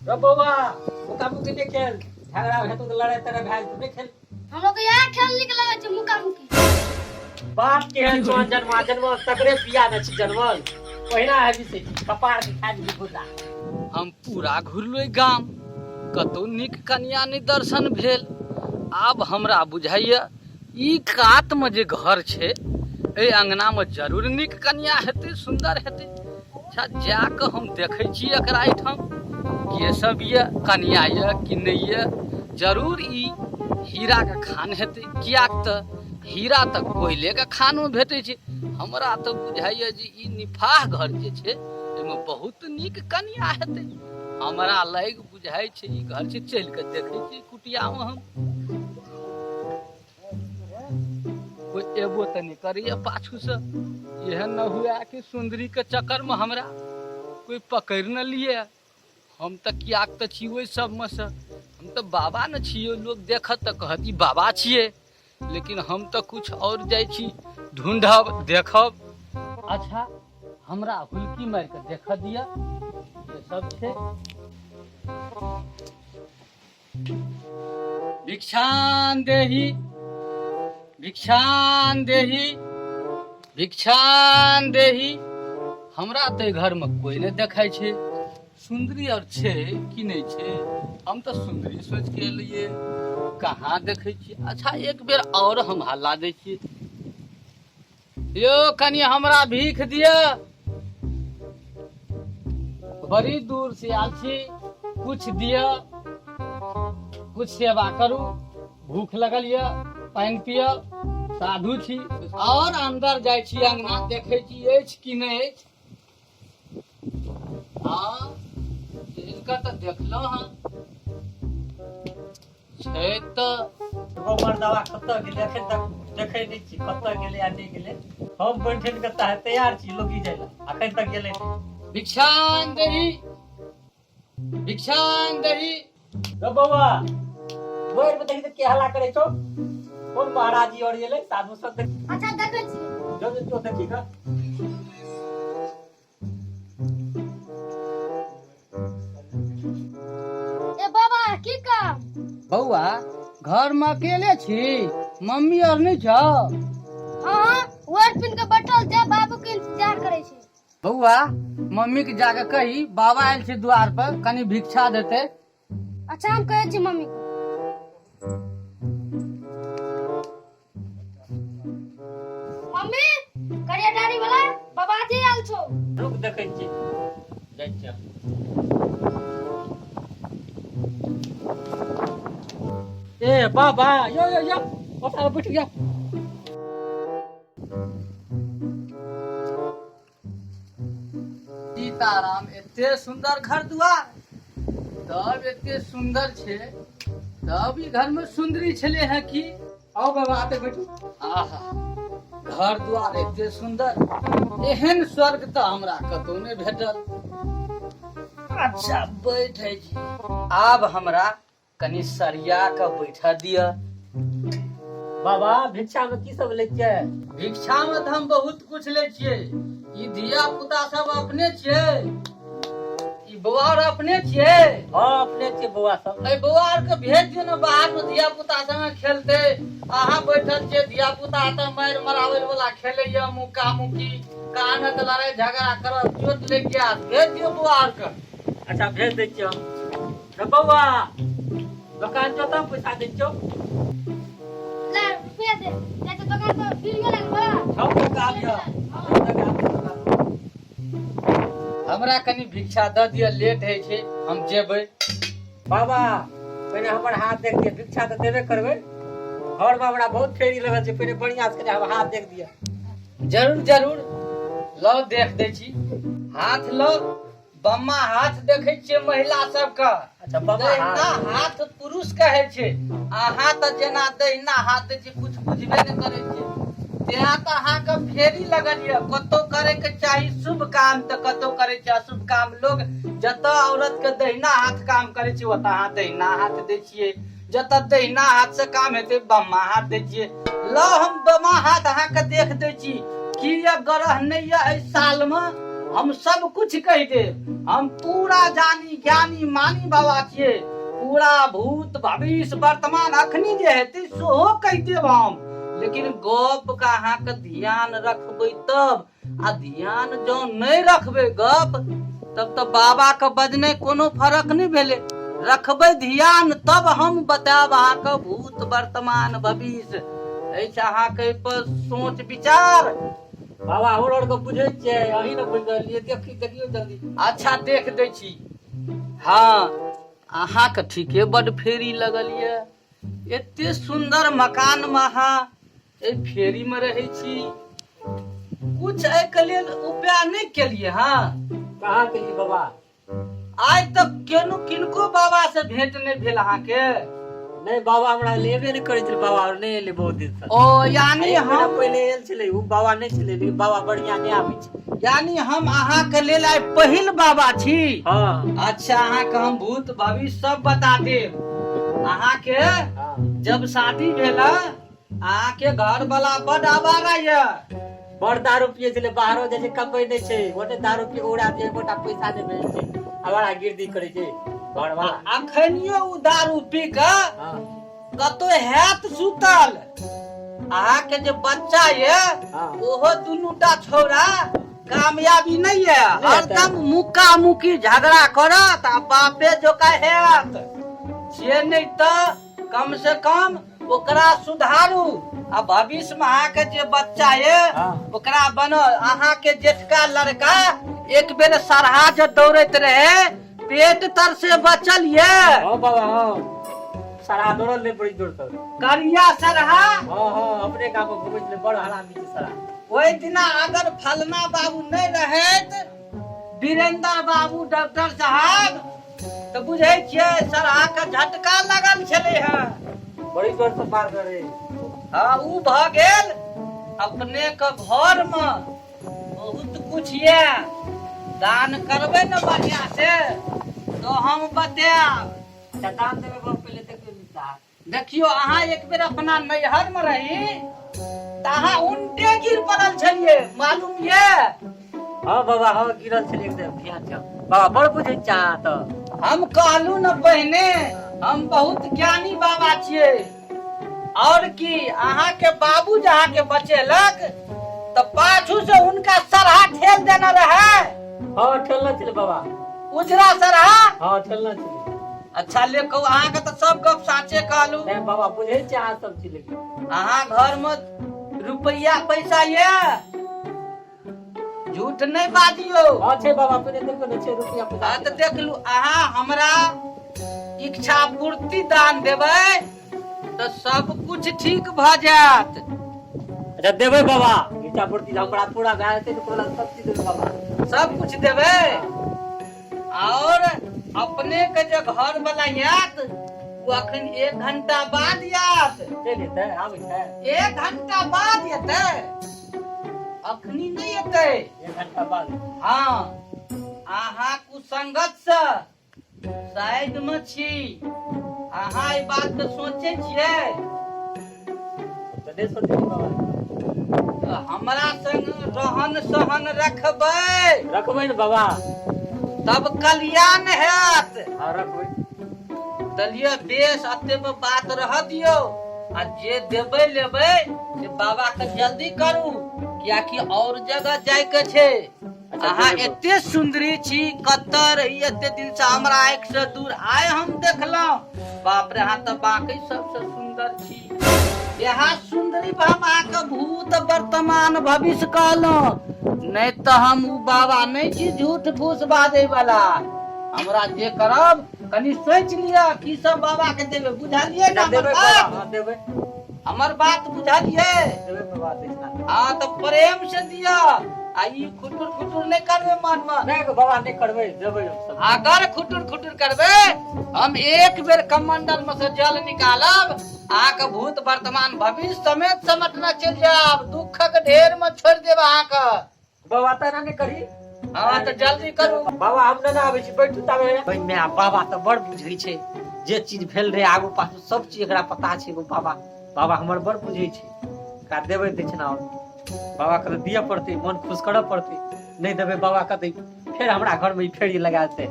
रो बउआ मुकामुकी नहीं खेल, झगड़ा है तो लड़ाई तेरा भाई तू नहीं खेल। हम लोग यहाँ खेल निकला है मुकामुकी। बाप के है तो जन्म तगड़े पिया न छी जन्मल पहिना है विषय कपार दिखा दी बुदा। हम पूरा घुरलो गाम, कतौ नीक कन्या निदर्शन भेल। आब हमरा बुझाइए ई कात में जे घर छै ए अंगना में जरूर नीक कन्या हेतै, सुंदर हेतै। अच्छा जाके हम देखै छी एकरा एठाम के सब ये कन्या ये कि नहीं ये। जरूर ई हीरा के खान हेतै, कियाक त हीरा त कोयले के खान में भेटै छै। हमरा तो बुझाइए जे ई निफाह घर जे छै एमे बहुत नीक कन्या हेतै। हमरा लग बुझाइ छै ई घर छै, चल के देखै छी कुटिया में हम कोई एबो त नहीं करिए पाछू से। यह न हुआ कि सुंदरी के चक्कर में हमरा कोई पकड़ न लिए। हम त कियाक त छी ओइ सब में से, हम त बाबा न छियै। लोग देखत त कहत ई बाबा छियै, लेकिन हम त कुछ और जाइ छी ढूंढब देखब। अच्छा हमरा हुलकी मार के देख दिया ये सब छै। भिक्षान देही भिक्षान देही भिक्षान देही। हमरा तो घर में कोई नहीं देखाई छे। सुंदरी और छे कि नहीं छे, हम तो सुंदरी सोच के लिए कहाँ देखे छी। अच्छा एक बेर और हम हल्ला दे छी, यो कनी हमरा भीख दिया, बड़ी दूर से आल छी, कुछ दिया, कुछ सेवा करू, भूख लगल ये, पानी पिया, साधु छी। और अंदर जाय छी अंगना देखे छी अछि कि नहीं अछि। हाँ इनका तो देखलो हाँ छै तो गोबर दवा कत गेले अखन तक देखे नहीं छी, कत गेले आ नहीं गेले। हम बैठन के तैयार छी लोगी जाइला, अखन तक गेले नहीं। भिक्षान देही भिक्षान देही। रो बउआ बोर में देखि त के हल्ला करे छो, कौन महाराज जी और येले साधु सब देख। अच्छा देखे छी जो जो देखी का ए बाबा की काम। बउआ घर में अकेले छी, मम्मी और नहीं छो। हाँ वर्ड पिन के बैठल जा, बाबू के इंतजार करे छी। बउआ मम्मी के जाके कही बाबा आयल छे द्वार पर, कनी भिक्षा देते। अच्छा हम कहे छी मम्मी को। मम्मी करिया दाढ़ी वाला बाबा जी आल छो। रुक देखे छी जाय छी। ए बाबा यो ओता बैठ गया। सीताराम एते सुंदर घर दुआर, तब एते सुंदर छे, तब ई घर में सुंदरी छले है कि। आओ बाबा आते बैठू। आहा घर दुआर एते सुंदर, एहन स्वर्ग तो हमरा कतौ नहीं भेटल। अच्छा बैठे छी, आब हमरा कनी सरिया के बैठा दिया। बाबा भिक्षा में की सब ले छियै। भिक्षा में तो हम बहुत कुछ ले छियै। ई धिया पुता सब अपने छियै, ई बउआ अपने छियै। हां अपने छियै बउआ सब। ए बउआ के भेज दियो न बाहर में, धिया पुता संगे खेलते। अहाँ बैठल छियै, धिया पुता त मार मरावे वाला खेले या, मुका मुकी कान त लड़ाई झगड़ा करत, चोट ले गया। भेज दियो बउआ के। अच्छा भेज दै छियै हम। रे बउआ दुकान जो तब पैसा दे छियो। ला रुपया दे, या तो दुकान पर बिल गेल बा। हम तक आ गया। हमरा कनी भिक्षा द दिया, लेट है छे, हम जेबै। बाबा पहले हमर हाथ देख दिया, भिक्षा तो देबे करबे। घर में हमरा बहुत फेरी लगल छै, पहले बढ़िया से हम हाथ देख दिया। जरूर जरूर लो देख दे छी। हाथ लो, बम्मा हाथ देखे छियै महिला सबका। अच्छा बाबा दहिना हाथ पुरुष कहे छै, अहाँ त जेना दहिना हाथ दे छी कुछ बुझबे नहीं करे छी। तेहा त अहाँ के फेरी लगल ये, कतो करे के चाही शुभ काम त कतो करे छै अशुभ काम। लोग जत औरत के दहिना हाथ काम करे छै ओत अहाँ दहिना हाथ दे छियै, जत दहिना हाथ से काम हेते बम्मा हाथ दे छियै। लो हम बम्मा हाथ अहाँ के देख दे छी कि ये ग्रह नहीं ये एहि साल में हम सब कुछ कह दे। हम पूरा जानी ज्ञानी मानी बाबा छिए। पूरा भूत भविष्य वर्तमान अखनी जे हेतै सेहो कह देब हम। लेकिन गप का अहाँ के ध्यान रखबै तब। आ ध्यान जो नहीं रखबै गप तब तो बाबा के बजने कोनो फर्क नहीं भेले। रखबै ध्यान तब हम बताब अहाँ के भूत वर्तमान भविष्य। ऐसे अहाँ के पर सोच विचार। बाबा हमर और को बुझै छियै अहीं न बुझ रहलियै देखियो जल्दी। अच्छा देख दै छी। हाँ अहाँ के ठीके बड फेरी लगल ये। एते सुंदर मकान में अहाँ ए फेरी में रहै छी। कुछ एहि के लेल उपाय नहीं केलिए। हाँ कहाँ के लिए बाबा? आज तक केनो किनको बाबा से भेंट नहीं भेल अहाँ के? नहीं बाबा हमरा लेबे नहीं करै छलै बाबा और नहीं एले बहुत दिन से। ओ यानी हम हम पहले एल छलै उ बाबा नहीं छलै लेकिन बाबा बढ़िया नहीं आबै छै। यानी हम अहाँ के लेल आइ पहिल बाबा छी। हाँ अच्छा अहाँ के हम भूत भविष्य सब बता देब। अहाँ के हाँ जब शादी भेला अहाँ के घर वाला बड आवारा ये। बड़ दारू पिए छलै बाहरो जाइ छै कबै नहीं छै ओने दारू पी उड़ा दे मोटा पैसा नहीं भेल छै हमारा गिरदी करै छै घर वाला। अखनियो उ दारू पी के हाँ कतो हैत सुतल। अहाँ के जे बच्चा ये हाँ ओहो दुनूटा छौड़ा कामयाबी नहीं है। नहीं हरदम मुक्का मुक्की झगड़ा करत आ बापे जोका हैत। से नहीं तो कम से कम ओकरा सुधारू। आ भविष्य में अहाँ के जे बच्चा ये हाँ। ओकरा बनो। अहाँ के जेठका लड़का एक बेर सरहा जे दौड़ैत रहे पेट तर से बचल ये। हाँ बाबा हाँ सारा दौड़ल नहीं पड़ी जोड़ कर। करिया सरहा हाँ हाँ अपने गाँव में घूमे छलै बड़ हरामी छै सारा। ओहि दिना अगर फलना बाबू नहीं रहत वीरेंद्र बाबू डॉक्टर साहब तो बुझे छियै सरहा के झटका लगल छले हैं। बड़ी जोर से मार करे। हाँ उ भ गेल अपने के घर में बहुत कुछ ये। दान करबे न बढ़िया से तो हम बताएब। अच्छा दान देवे को पहले देखियो मिलता। देखियो अहाँ एक बेर अपना नैहर में रही तो अहाँ उल्टे गिर पड़ल छलिए मालूम ये। हाँ बाबा हाँ गिरल छलै एकदम ध्यान छ बाबा बड़ बुझै चाह तो। हम कहलू न पहिने हम बहुत ज्ञानी बाबा छियै। और की अहाँ के बाबू जहाँ के बचेलक तो पाछू से उनका सरहा ठेल देना रहे। हाँ ठेलना छलै बाबा। उजरा सरहा। हाँ ठेलना छलै। अच्छा ले कहू अहाँ के तो सब गप साचे कहलू। नहीं बाबा बुझै चाह सब चीज लेकिन। अहाँ घर में रुपया पैसा ये झूठ नहीं बाजियो। हाँ छै बाबा पहले देखो न छै रुपया पैसा। हाँ तो देख लू अहाँ हमरा इच्छा पूर्ति दान देबै तो सब कुछ ठीक भ जात। अच्छा देबै बाबा इच्छा पूर्ति हमरा पूरा गाय छै तो सब चीज देबै बाबा। सब कुछ देबै। और अपने के जो घर वाला यात वो अखन 1 घंटा बाद यात। चल एतै आबै छै 1 घंटा बाद एतै अखनी नहीं एतै। 1 घंटा बाद। हाँ अहाँ कुसंगत से साइड में छी। अहाँ ई बात के सोचे छियै तो दे सोचै बाबा। तो हमरा संग रहन सहन रखबै रखबै न बाबा। तब कल्याण हैत। हाँ रखबै। दलिया बेस अते में बात रह दियो। आ जे देबै लेबै से बाबा के जल्दी करू कियाकि और जगह जाय के छै। अहाँ एते सुंदरी छी कतऽ रही एते दिन से हमरा आँख से दूर आय हम देखलहुँ। बाप रे अहाँ तो बाकी सबसे सुंदर छी। यहाँ सुंदरी पर हम अहाँ के भूत वर्तमान भविष्य कहलहुँ। नहीं तो हम उ बाबा नहीं छी झूठ फूस बाजै वाला। हमरा जे करब कनी सोच लिया की सब बाबा के देबै बुझलिए ना। देबै बाबा हाँ देबै। हमर बात बुझलिए। देबै बाबा देखना। हाँ तो प्रेम से दिया। आ ई खुटुर खुटुर नहीं करबे मन में। नहीं बाबा नहीं करबै देबै हम सब। अगर खुटुर खुटुर करबे हम एक बेर कमंडल में से जल निकालब अहाँ के भूत वर्तमान भविष्य समेत समेटना चल जाब। दुखक ढेर में छोड़ देब अहाँ के। बाबा तना नहीं करी। हाँ तो जल्दी करू। बाबा हम ना आबै छी बैठू ताबे। भाई मैं बाबा तो बड़ बुझै छै जे चीज भेल रहे आगू पाछू सब चीज एकरा पता छै। वो बाबा बाबा हमर बड़ बुझै छै का देबै दक्षिणा। बाबा के दिया पड़ते मन खुश करऽ पड़ते। नहीं देवे बाबा कहते फिर हमरा घर में फेरी लगा देते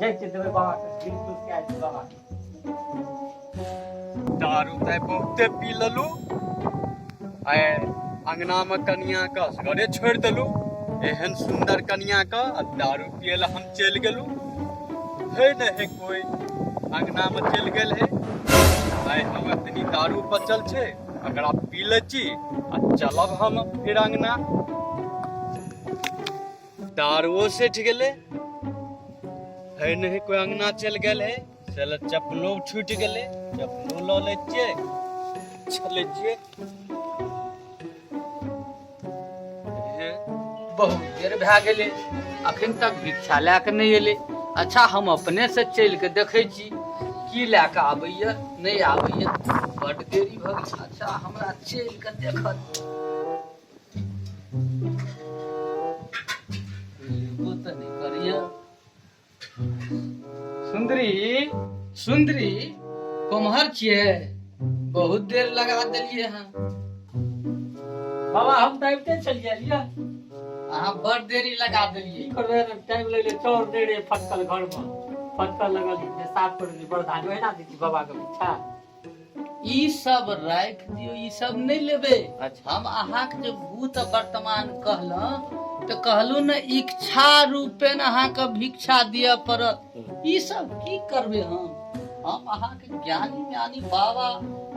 जय देवे बाबा के दिल खुश के आए बाबा दारू तय बहुते पी ललू आए अंगना में कनिया का घरे छोड़ देलू एहन सुंदर कनिया का दारू पिए ला हम चल गेलू है न है कोई अंगना में चल गेल है आए हम इतनी दारू बचल छे अगर आप पी ले छी आ चलब हम फिर अंगना दारुओ से गेले है नहीं कोई अंगना चल गेल है चल चप्पलो छूट गेले चप्पलो ल ले छिए चले छिए बहुत देर भए गेलै अखन तक भिक्षा लए के नहीं एलै अच्छा हम अपने से चल के देखे छी की लए के आबैया नहीं आबैया बड देरी भ गेल अच्छा हमरा चल के देखत वो तो नहीं करिया सुंदरी सुंदरी कुम्हर छियै बहुत देर लगा देलिए हैं बाबा हम टाइम पे चल गेलिए अहाँ बड़ देरी लगा देलिए की करबे टाइम ले ले चोर दे रे फटकल घर में फटकल लगल जे साफ कर दी बरधान ओहिना दी बाबा के इच्छा ई सब राख दियो ई सब नहीं लेबे अच्छा हम अहाँ के जे भूत वर्तमान कहलहुं तो कहलू न इच्छा रूपे न अहाँ के भिक्षा दिया पड़त ई सब की करबे हम अहाँ के ज्ञानी ज्ञानी बाबा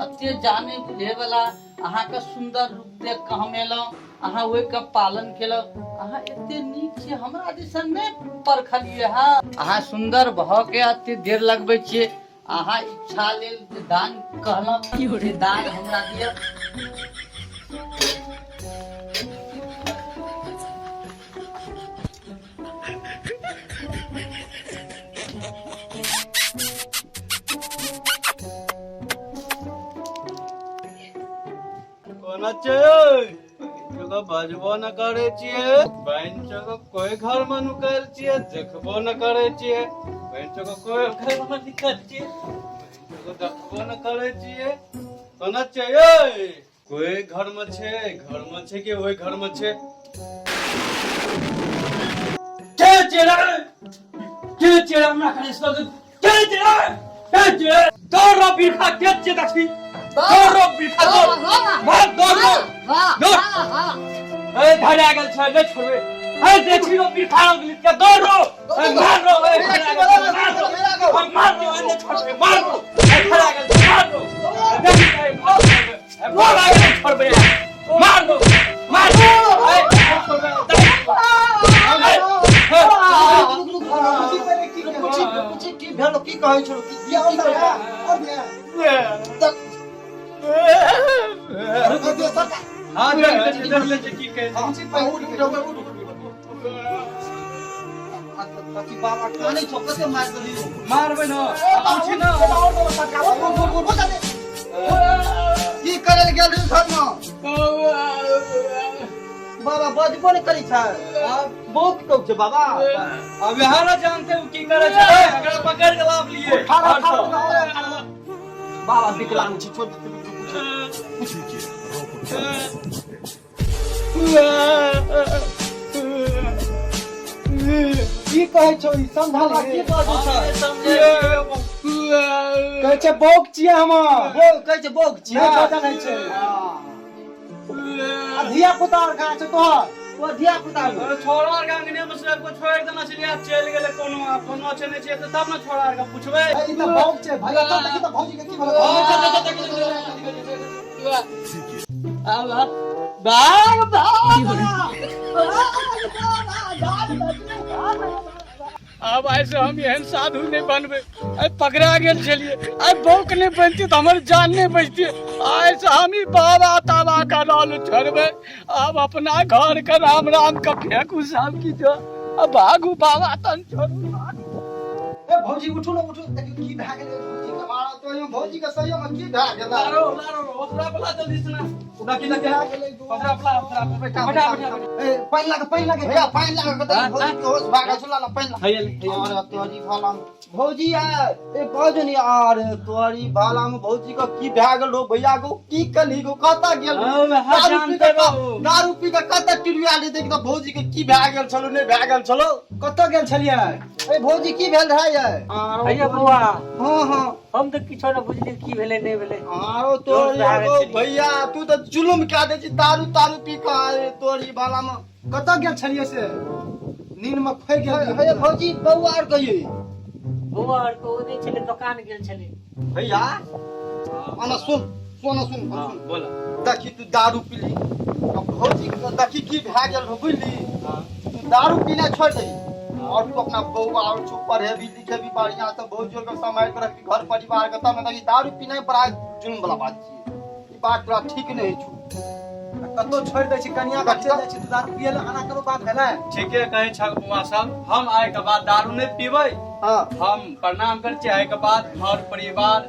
अते जाने बुझे वाला अहाँ के सुंदर रूप देख के हम एलहुं अहाँ ओहि के पालन केलौ अहाँ एते नीक छी हमरा दिसन नहीं परखलिए हां अहाँ सुंदर भ के एते देर लगबै छियै अहाँ इच्छा लेल जे दान कहलौ की हो रे दान हमरा दिया कोना चाहिए जगह बजबो न करे छिए बहन जगह कोई घर में नुकल छिए देखबो न करे छिए बहन जगह कोई घर में निकल छिए जगह देखबो न करे छिए कोना चाहिए कोई घर में छे कि ओई घर में छे के चेरा ना करे सक के चेरा दौड़ बिरखा के चे दक्षी दौड़ बिरखा मार दौड़ ए धरा गेल छ ले छोड़बे ए देखी रो बिरखा गेल के दौड़ मार रो ए मार रो ए छोड़बे मार रो ए धरा गेल मार रो मार गेल छोड़बे मार रो ए छोड़बे की कहै छौ की बिया अंदर अब हां देख ले की कहे की बाबा काने छौ कते मार देली मारबे न पूछि न की करे ले गेल घर में बाबा बजबो नहीं करी छै बहुत कब छै बाबा अब यहाँ ना जानते हो की करे छै अगर पकड़ के लाभ लिए बाबा विकलांग छी छोड़ की कहै छौ ई समझा की बाजै छै कहै छै बोक छियै हम बोक कहै छै बोक छियै पता नहीं छै धिया पुता और कहां छै तोहर वो धिया पुता छोरा और गांगने में सब को छोड़ देना चलिए चल गेले कोनो छै नहीं छै त तब न छोरा और का पूछबे ई त बोक छै भाई तो देखि त भौजी के की बोलत अब ऐसे हम एहन साधु नहीं बनबे पकड़ा गेल छलिए बौक नहीं बनती तो हमारे जान नहीं बचती ऐसे हम ही बाबा ताबा का लाल छोड़बे अब अपना घर का राम राम का फेंकू सब की जो अब भागू बाबा तन छोड़ू ए भौजी उठू न उठू देखियो की भए गेलै भौजी के मारा तो यो भौजी के सही में की भए गेलै लारो ओकरा पला जल्दी से ना उड़ा की लगे ओकरा पला बैठा ए पानी लागे भैया पानी लागे कतई भौजी के होश भागा छला ना पानी लागे हैया अरे तोरी भाला में भौजी यार ए भौजनी यार तोरी भाला में भौजी का की भए गेल रो भैया को की कली को कता गेल दारू पी के कता टिरिया ले देख त भौजी के की भए गेल छलो नै भए गेल छलो कत गेल छलियै ए भौजी की भेल रहे ये हैया बौआ हां हां हम त किछो न बुझली की भेलै नै भेलै आरो तोरी भैया तू त जुलुम का दे छी दारू पी के आए तोरी भाला में कत गेल छलियै से नींद में खोइ गेल हे भौजी बौआ आर कहिए बौआ आर को ओदे छले दुकान गेल छले भैया अना सुन बोला देखी तू दारू पीली अब भौजी के देखी की भए गेल हो बुझली तू दारू पीना छोड़ दे और तू अपना बउआ और चुप पढ़े भी लिखे भी बढ़िया से बहुत जोर के संभाल के रखी घर परिवार के तब देखी दारू पीना बड़ा जुल्म वाला बात छी ई बात तोरा ठीक नहीं छु कतो छोड़ दै छी कनिया के चल जाइ छी दारू पिए ला आना करो बात भेलै ठीके कहे छ बुआ साहब हम आए के बाद दारू नहीं पीबै हां हम प्रणाम कर आए के बाद घर परिवार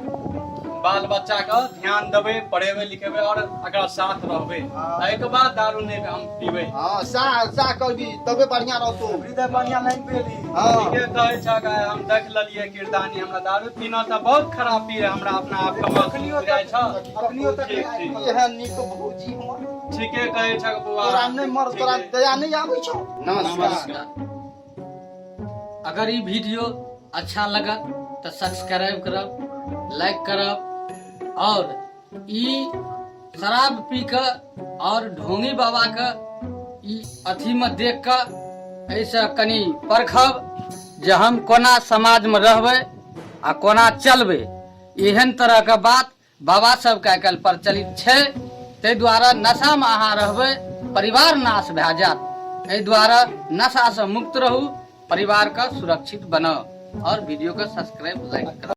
बाल बच्चा का ध्यान देवे पढ़ेबे लिखेबे और अगर साथ रहबे आए के बाद दारू नहीं हम पीबै हां सा करबी तबे बढ़िया रहतो हृदय बढ़िया नहीं पेली हां ठीके कहे छ हम देख ललिए किरदानी हमरा दारू पीना त बहुत खराब पी हमरा अपना आप के अखनियो जाय छ अखनियो तक एहन नीक भौजी हमर ठीके कहे छ बुआ तोरा नहीं मर तोरा दया नहीं आबै छौ नमस्कार अगर ये वीडियो अच्छा लगा तो सब्सक्राइब करब, लाइक करब और ई शराब पी कर और ढोंगी बाबा का ई अथी में देख कर ऐसा कनी परखब जे हम कोना समाज में रहबे आ कोना चलबे। एहन तरह के बात बाबा सब के आइकाल्हि प्रचलित छै, ताहि दुआरे नशा में अहाँ रहबे परिवार नाश भए जायत। एहि दुआरे नशा से मुक्त रहू, परिवार का सुरक्षित बनाओ और वीडियो को सब्सक्राइब लाइक करो।